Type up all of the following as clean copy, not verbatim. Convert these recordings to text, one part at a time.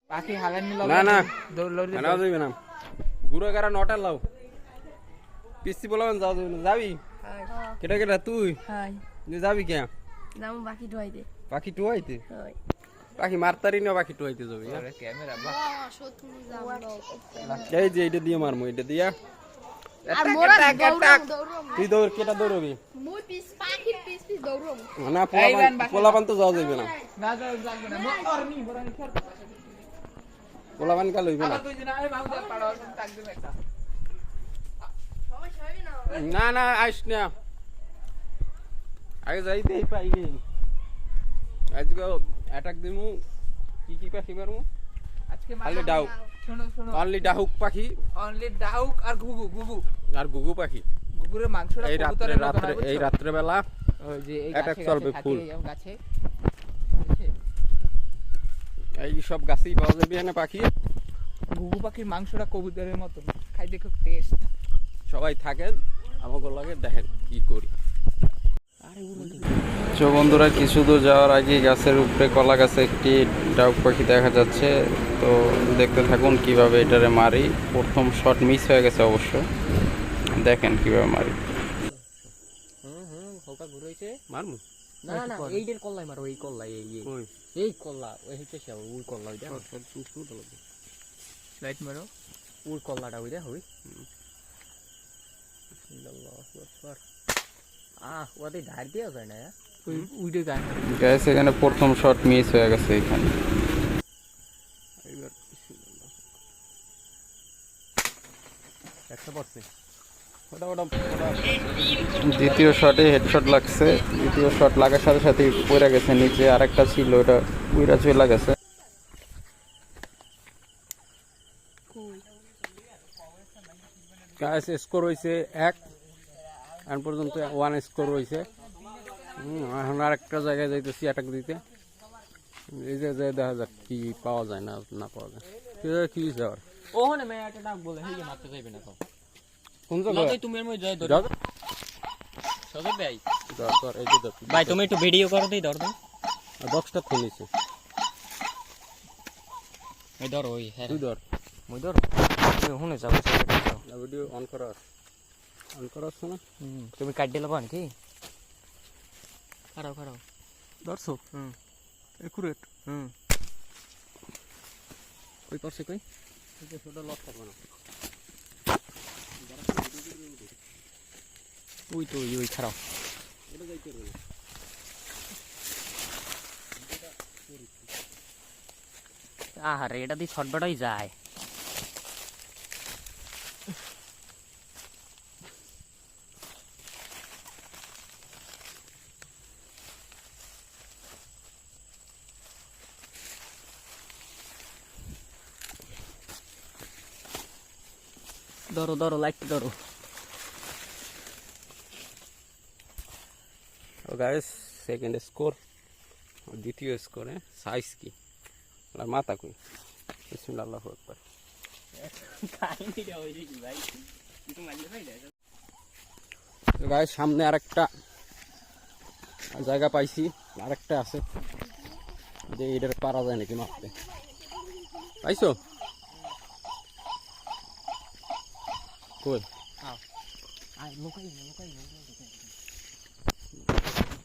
পাখি হালানি লগে না না দৌড় লড়ি না যাবে না গুড়া কারা নটা লাও পিসি বলাম যাও যাবে না যাবি কেটা কেটা তুই হাই যাবি কে নাম বাকি ঢোয়াই দে পাখি টুয়াইতে হাই পাখি মারতারি না পাখি টুয়াইতে যাবি আরে ক্যামেরা বাহ এই যে এটা দিয়ে মারমু এটা দিয়া আর মোরা দৌড়ম তুই দৌড় কেটা দৌড়বি মুই পিস পাখির পিস দৌড়ম না পোলাপান তো যাওয়া যাবে না না যাবে না মরনি বরানি খেল পোলাপান কাল হইবে না আবার তুই না এই বাহুদার পাড়ার তাক দেব একটা সমস্যা হবে না না না আইস না আগে যাইতে পাই গে আজকে অ্যাটাক দিমু কি পাখি মারমু আজকে খালি ডাউক শোনো শোনো অনলি ডাহুক পাখি অনলি ডাউক আর ঘুঘু ঘুঘু আর গুগু পাখি ঘুঘুরের মাংসটা এই রাত্রে কবুতরের মতো রাত্রে হয়, এই বুঝছো? রাত্রে বেলা ওই যে এই attack গাছে চলবে গাছে full। থাকে, এই গাছে বুঝছে? এই সব গাছেই পাওয়া যাবে এখানে পাখি ঘুঘু পাখির মাংসটা কবুতরের মতো খাইতে খুব টেস্ট সবাই থাকেন আমাকে লাগে দেখেন কি করি তো বন্ধুরা কিছু দূর যাওয়ার আগে গাছের উপরে কলা গাছে একটি ডাউক পাখি দেখা যাচ্ছে তো দেখতে থাকুন কিভাবে এটারে মারি প্রথম শট মিস হয়ে গেছে অবশ্য দেখেন কিভাবে মারি হালকা ঘুরাইছে মারমু না না এইটার কল্লাই মারো এই কল্লাই এই কল্লা ওই হচ্ছে ওই কল্লা ওইটা লাইট মারো ওই কল্লাটা ওইটা হই ওদের ধার দেওয়া যায় না ওই উইডে গান গ্যাস এখানে প্রথম শট মিস হয়ে গেছে এখানে একটা পড়ছে দ্বিতীয় শটে হেডশট লাগছে দ্বিতীয় শট লাগার সাথে সাথে পড়ে গেছে নিচে আরেকটা ছিল ওটা উইরা চলে গেছে গাইস স্কোর হইছে 1 এখন পর্যন্ত 1 স্কোর হইছে এখন আরেকটা জায়গায় যাইতেছি অ্যাটাক দিতে এই যে দেখা যাক কি পাওয়া যায় না না পাওয়া যায় কি যাওয়ার ওখানে মেয়ে একটা ডাক বলে হেই মারতে যাইবে না তো কোন লগে জায়গায় তুমি মই যাই ধরে সজব ভাই ধর এই যে ধর ভাই তুমি একটু ভিডিও করো দেই ধর দেই বক্সটা খুলেছে এই ধর ওই হ্যাঁ তুই ধর মই ধর ওখানে যাও ভিডিও অন করা আছে না তুমি কাট দিলে বান কি খারাপ খারাপ দর্শক একুরেট কই পড়ছে কই ছোটো লস করবো না ওই তো ওই খারাপ আহারে এটা দিয়ে ছটবাটাই যায় ধরো ধরো লাইট ধরো গাইস সেকেন্ড স্কোর দ্বিতীয় স্কোরে সাইজ কি আর মাথা কই বিসমিল্লাহ আল্লাহু আকবার গাইস সামনে আরেকটা জায়গা পাইছি আরেকটা আছে যে এটার পারা যায় নাকি মারতে পাইছো কই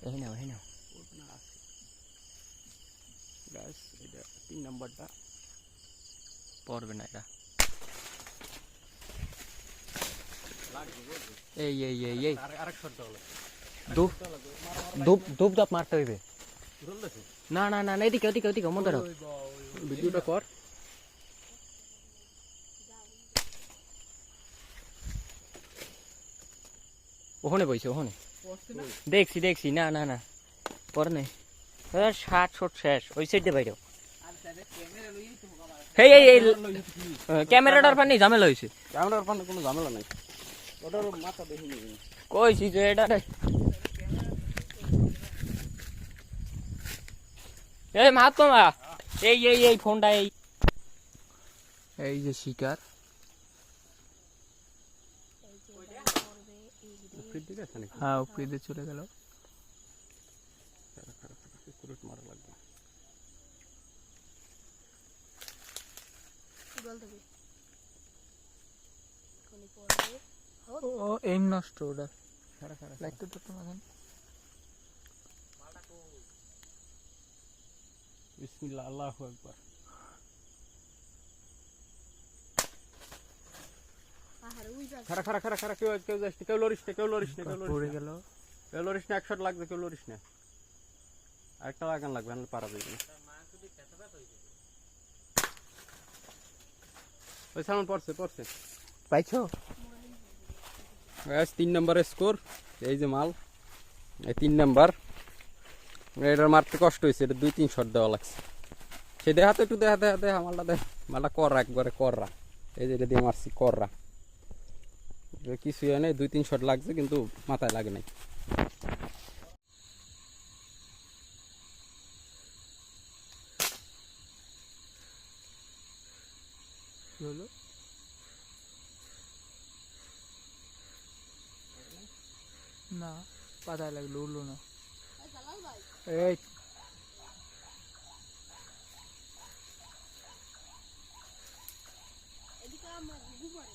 এই নাও গাইস এটা 3 নাম্বারটা পড়বে না এটা এই এই এই এই আরেক শট দাও ধূপ ধূপ ধূপ দাপ মারতে হইবে না না না এদিকে ওদিকে ওদিকে মন ধরো ভিডিওটা কর ওখানে বইছে ওখানে দেখছি না না না পর নেই 60 শট শেষ ওই সাইডে বাইরেও হেই এই এই ক্যামেরাটার পানি ঝামেলা হইছে ক্যামেরার পানে কোনো ঝামেলা নাই ওটার মাথা দেখি নি কইছি যে এটা এই মহাত্মা এই এই এই ফোনটা এই যে শিকার হ্যাঁ উপরে চলে গেল মারা লাগবে উড়াল থেকে কোনি পড়ে ও এম নষ্ট ওটা লাইট তো ধরতে না বিসমিল্লাহ আল্লাহু আকবার। আহারে উই যা খারা খারা খারা খারা, কেউ যাস না, কেউ লরিস না, কেউ লরিস না, কেউ লরিস পড়ে না, গেল কেউ লরিস না, এক শট লাগবে, কেউ লরিস না, আরেকটা লাগান লাগবে, নাহলে পারা যাবে না। ওই সামনে পড়ছে পড়ছে। পাইছো? ব্যাস 3 নম্বরের স্কোর। এই যে মাল, এই 3 নাম্বার। এটার মারতে কষ্ট হয়েছে, এটা 2-3 শট দেওয়া লাগছে। সে দেখাতে একটু দেখাতে দেখাতে মালটা দেখ, মালটা কররা, একবারে কররা। এই যে এটা দিয়ে মারছি কররা, কিছুই হয় নাই, 2-3 শট লাগছে কিন্তু মাথায় লাগে নাই। কি হলো? না পাতায় লাগলো, উঠলো না। জালাল ভাই এই এদিকে আমরা ঘুঘু পড়ে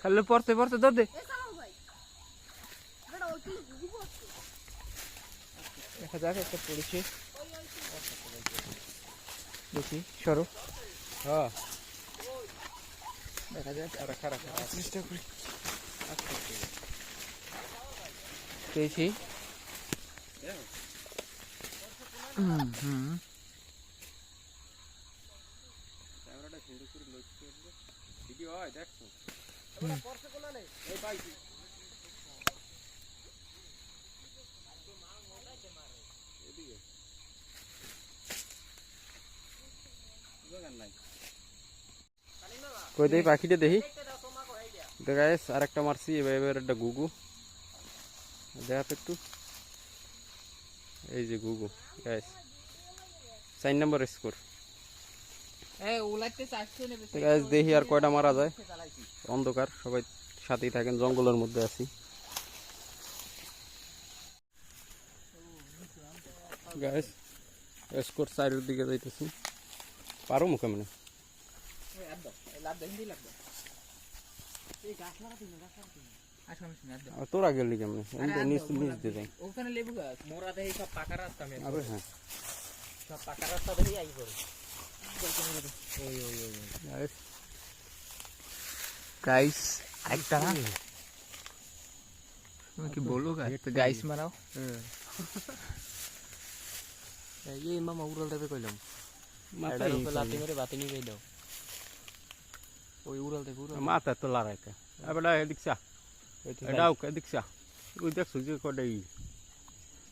খেললে পড়তে পড়তে ধর দে। এ জালাল ভাই বড় ওই কি ঘুঘু পড়ছে দেখা যাক একটা পড়েছে, ওই দেখি সরো, হ্যাঁ দেখা যাক। খারা খারা খারা। চেষ্টা করি। পেয়েছি। হুম ক্যামেরাটা সুন্দর করে লক করবে, ভিডিও হয় দেখছো? পড়ছে কোনা নেই, এই পাইছি। এদিকে নাই কই দেই পাখিটা দেখি। গাইস আরেকটা মারছি, এবার একটা গুগু দেখা তো একটু। এই যে গুগু গাইস, 4 নম্বর স্কোর। এই উলাইতে চাইছো নেবে তো গাইস দেখি আর কয়টা মারা যায়। অন্ধকার, সবাই সাথেই থাকেন, জঙ্গলের মধ্যে আছি গাইস। স্কোর 4-এর দিকে যাইতেছি, পারো মুখে মানে। লাভ দেন দি লাভ দেন। এই গাছ লাগাতে না, গাছ লাগাতে না। আসুন আসুন লাভ দেন। আর তোরা গেলি কেমনে? এমনি নিচ নিচ দিয়ে যাই। ওখানে লেবু গাছ। মোরা দেখি সব পাকা রাস্তা মে, আরে হ্যাঁ সব পাকা রাস্তা দেখি আই করে। ওই ওই ওই গাইস, গাইস একটা না তুমি কি বলো গাইস? তো গাইস মারাও। এই মামা উড়াল দেবে কইলাম, মাথায় এটার উপর লাথি মেরে বাতি নিয়ে দাও। ওই উড়াল দেবে উড়াল। মাথা তো লড়াইতে এবারে এদিক চা, এটাও এদিক চা। ওই দেখছো যে কটাই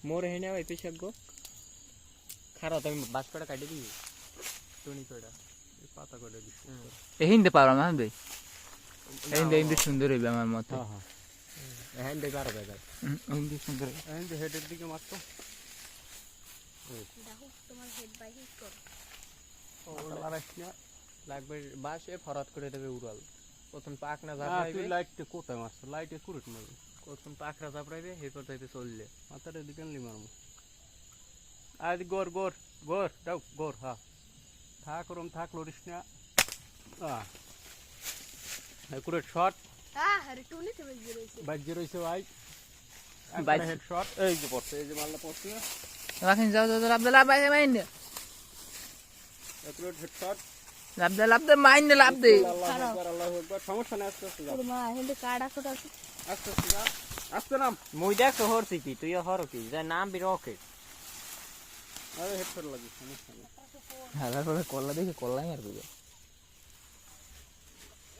মোর হেনে ওই পেশাক গো খারাপ, আমি বাস পেড়া কাটি দিই টনি পেড়া পাতা কটা দিচ্ছে। এই হিন্দে পারলাম না ভাই, এই হিন্দে সুন্দর হইবে আমার মতে। হ্যাঁ হ্যাঁ, হ্যাঁ দেই পারো বেগার। হিন্দে সুন্দর হইবে। এই যে হেডের দিকে মারতো। দেখো তোমার হেড বাই হেড কর মাথা লড়াইছ না। লাগবে বাসে ফরাত করে দেবে উড়াল। প্রথম পাকনা তুই জাপড়াইবে, লাইটটা কোথায় মারছো? লাইটে কুরুট মারবো। প্রথম পাকনা জাপড়াইবে, এরপর যাইতে চললে মাথাটা এদিকে আনলি মারবো। আর গোর গোর গোর দাও গোর। হ্যাঁ থাক ওরম থাক, লড়িস না। একুরেট শট আরে টুনিতে বেজে রইছে বাজ্যে রয়েছে ভাই। বাইশ। হেড শট এই যে পড়ছে, এই যে মারলা পড়ছে। রাখেন, যাও যাও লাভ দে, লাভ দে মাইন দে, একুরেট হেড শট। লাভ দে মাইন দে, লাভ দে। আল্লাহু আকবার আল্লাহু আকবার। সমস্যা নাই, আস্তে আস্তে যাও, ওর মা হেডে কার্ড আছে তো আস্তে আস্তে যা, আস্তে নাম। মুই দেখ হর সিকি তুই হর কি যা নাম বি রকে। আরে হেড শট লাগি, সমস্যা নেই। হ্যাঁ তারপরে কল্লা দেখে কল্লাই মারবে।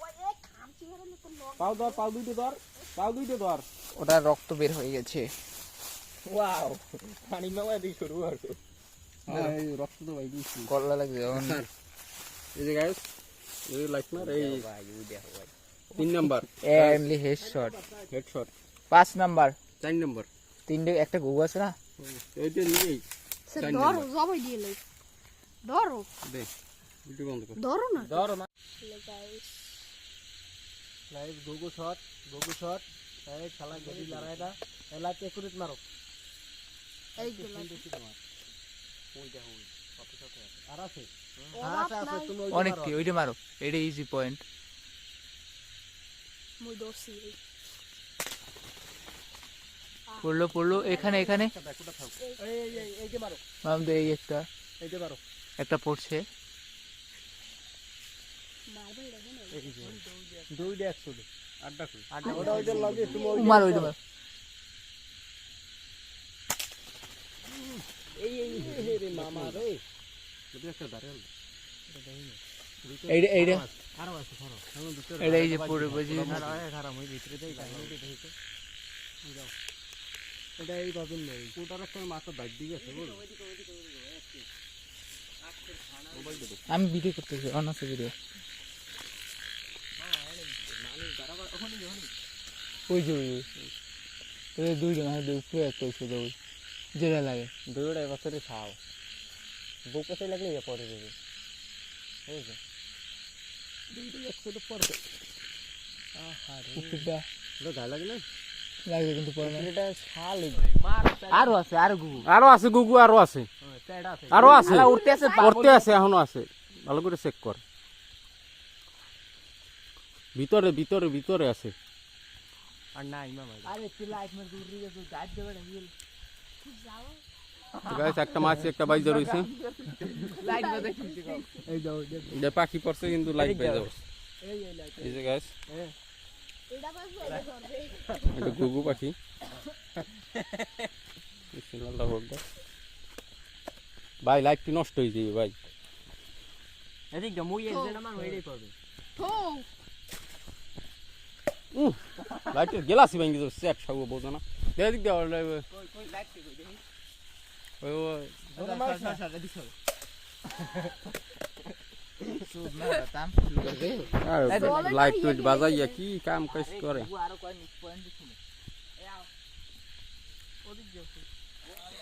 ওই এক খামচি ধরে তো লক পাও ধর, পাও দুইটা ধর, পাও দুইটা ধর। ওটা রক্ত বের হয়ে গেছে। ওয়াও পানি মামা দি শুরু হচ্ছে। এই রক্ত তো ভাই দিছি। কল্লা লাগবে এখন। এই যে গাইস, এই লাইট মার, এই ভাই ও দেখো ভাই 3 নাম্বার এমলি headshot. Head shot. 5 number 4 number 3 একটা গু আছে না? এইটা নিয়েই সে চার ধরো নাম্বার। জবাই দিয়ে লই ধরো দে ভিডিও বন্ধ কর। ধরো না ধর মা গাইস লাইভ গোগো শট এই শালা গদি লড়াইটা এলাতে একুরেট মারো। এই গুলো আর আছে অভাব নাই অনেক কি ওইটা মারো এটা ইজি পয়েন্ট মুই দোষী পড়লো এখানে এখানে এই যে মারো মামদে এই একটা এই যে মারো একটা পড়ছে মারবেল দেখেন এই যে দুইটা একসাথে আড্ডা করি ওটা ওইটা লাগে তুমি মারো ওইটা মারো এই রে মামা রে যদি একটা দাঁড়াল এইটা এইটা আরো আছে ধরো এটা এই যে পড়ে বুঝি খারাপ হই ভিতরে দেই দেখো এটা এই পাবেন না কোটার একটা মাথা দাগ দিয়ে গেছে বল আমি ভিডিও করতেছি অন আছে ভিডিও ওই যে ওই দুইজন আর উপরে একটা হইছে ওই যেটা লাগে দুইটা বছরে খাও বুক পাশে লাগলে ইয়া পড়ে যাবে এই যে দুইটা একসাথে পড়বে আহারে উপরটা এটা গায়ে লাগে না লাগে কিন্তু পড়ে না এটা শাল আরো আছে আরো গু আরো আছে গুগু আরো আছে আরো আছে উঠতে আছে এখনো আছে ভালো করে চেক কর ভিতরে ভিতরে ভিতরে আছে আর নাই মামা আরে তুই লাইট মার দূর দিয়ে তো গাছ দেবে না যাও তো গাইস একটা মাছ একটা বাইজা রইছে লাইট মার দেখি এই দাও এটা পাখি পড়ছে কিন্তু লাইট বাইজা পড়ছে এই যে গাইস এটা বাস এটা করবে এটা গুগু পাখি বিসমিল্লাহ বলতে ভাই লাইটটি নষ্ট হয়ে যাবে ভাই এদিক দা মুই এর জন্য আমার ওইটাই করবে তো লাইটের গেলাসি ভাঙি যাবে সেট খাবো বোঝো না দেখ দেখ কই লাইট কই দেখি ওই সুদ না দাম লাইট টুইট বাজাইয়া কি কাম কাজ করে আরো কয় মিস পয়েন্ট দিছি এই আও ওদিক যাও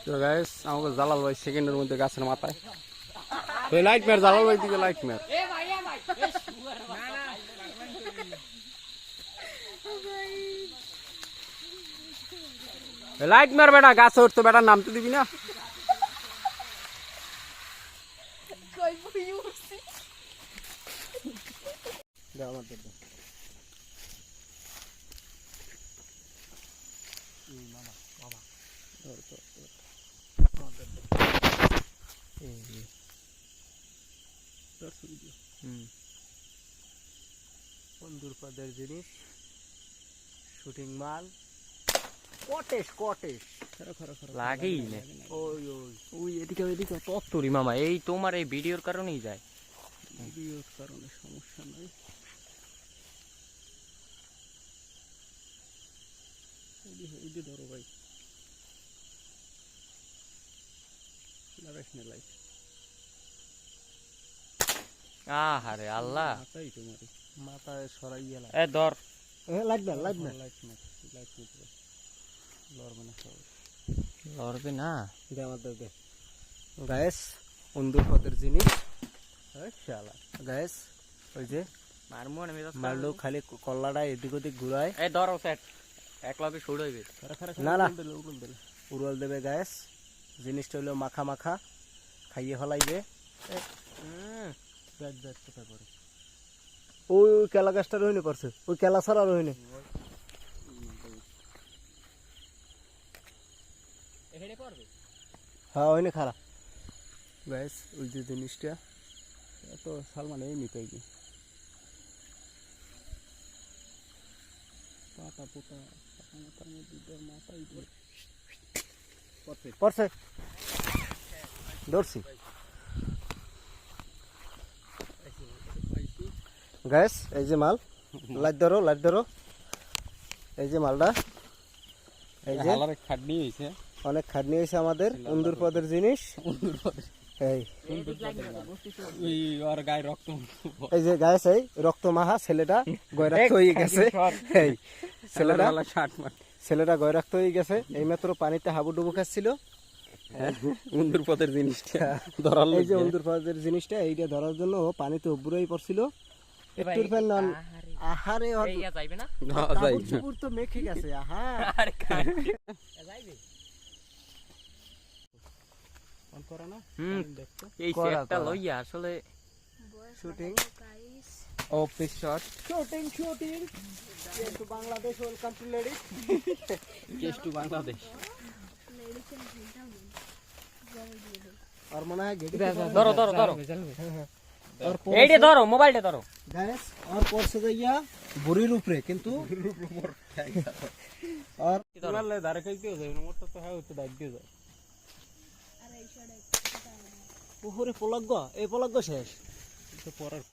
তো গাইস আমাকে জালাল ভাই সেকেন্ডের মধ্যে গাছের মাথায় ওই লাইট মার জালাল ভাই দিকে লাইট মার এ ভাই এ সুগার না না লাইট মার বেটা গাছে উঠতো বেটা নামতে দিবি না কই বুই উঠছি দে আমার দে বন্ধুর পদের জিনিস শুটিং মাল কটেশ কটেশ লাগেই না ওই ওই ওই এদিকে তত্তরি মামা এই তোমার এই ভিডিওর কারণেই যায় ভিডিওর কারণে সমস্যা নাই এই যে ধরো ভাই লাগাইস না লাইট আহারে আল্লাহ মাথাই তোমার মাথায় সরাইয়া লাইট এ ধর লাইট না লাইট না লাইট না লাইট না লড়বে না সব লড়বে না দে আমার দে গায়েস বন্ধুর পদের জিনিস শালা গায়েস ওই যে মারমু না মেজাজ মারলো খালি কল্লাটা এদিক ওদিক ঘুরায় এ ধরো সেট এক লগে শুরু হইবে না না উড়াল দেবে গায়েস জিনিসটা হলো মাখা মাখা খাইয়ে ফেলাইবে ওই কেলা গাছটা রহিনে পড়ছে ওই কেলা ছাড়া রহিনে এখানে করবে হ্যাঁ ওইনে খারাপ গায়েস ওই যে জিনিসটা এত সালমান এই নিতে কি পাতা পোতা মাথার মধ্যে মাথায় পড়ছে ধরছি গ্যাস এই যে মাল লাইট ধরো এই যে মালটা এই যে খাটনি হয়েছে অনেক খাটনি হয়েছে আমাদের অন্দুর পদের জিনিস এই এই যে গায়ে এই রক্ত মাহা ছেলেটা গয়রাক্ত হয়ে গেছে এই ছেলেটা গয়রাক্ত হয়ে গেছে এইমাত্র পানিতে হাবুডুবু খাচ্ছিল অন্দুর পদের জিনিসটা ধরার এই যে অন্দুর পদের জিনিসটা এইটা ধরার জন্য পানিতে উবুরেই পড়ছিল একটুর ফেল নন আহারে এইয়া যাইবে না যাইবে পুরো তো মেখে গেছে আহা আরে যাইবে হুম এই করা, সেটটা করা। লইয়া আসলে shooting guys office shot shooting কিন্তু Bangladesh welcome to ladies case to Bangladesh ladies and gentleman জয় দিয়ে আর মনে হয় গেটি ধরো ধরো ধরো और এইটা ধরো মোবাইলটা ধরো गैस और पोर्स दैया बुरी रूप रे किंतु और মারলে ধারে খাইতে যাবে না মোটর তো হ্যাঁ হচ্ছে দাগ দিয়ে যায় আর এই শটে ওহরে পলগ্গ এই পলগ্গ শেষ তো পরের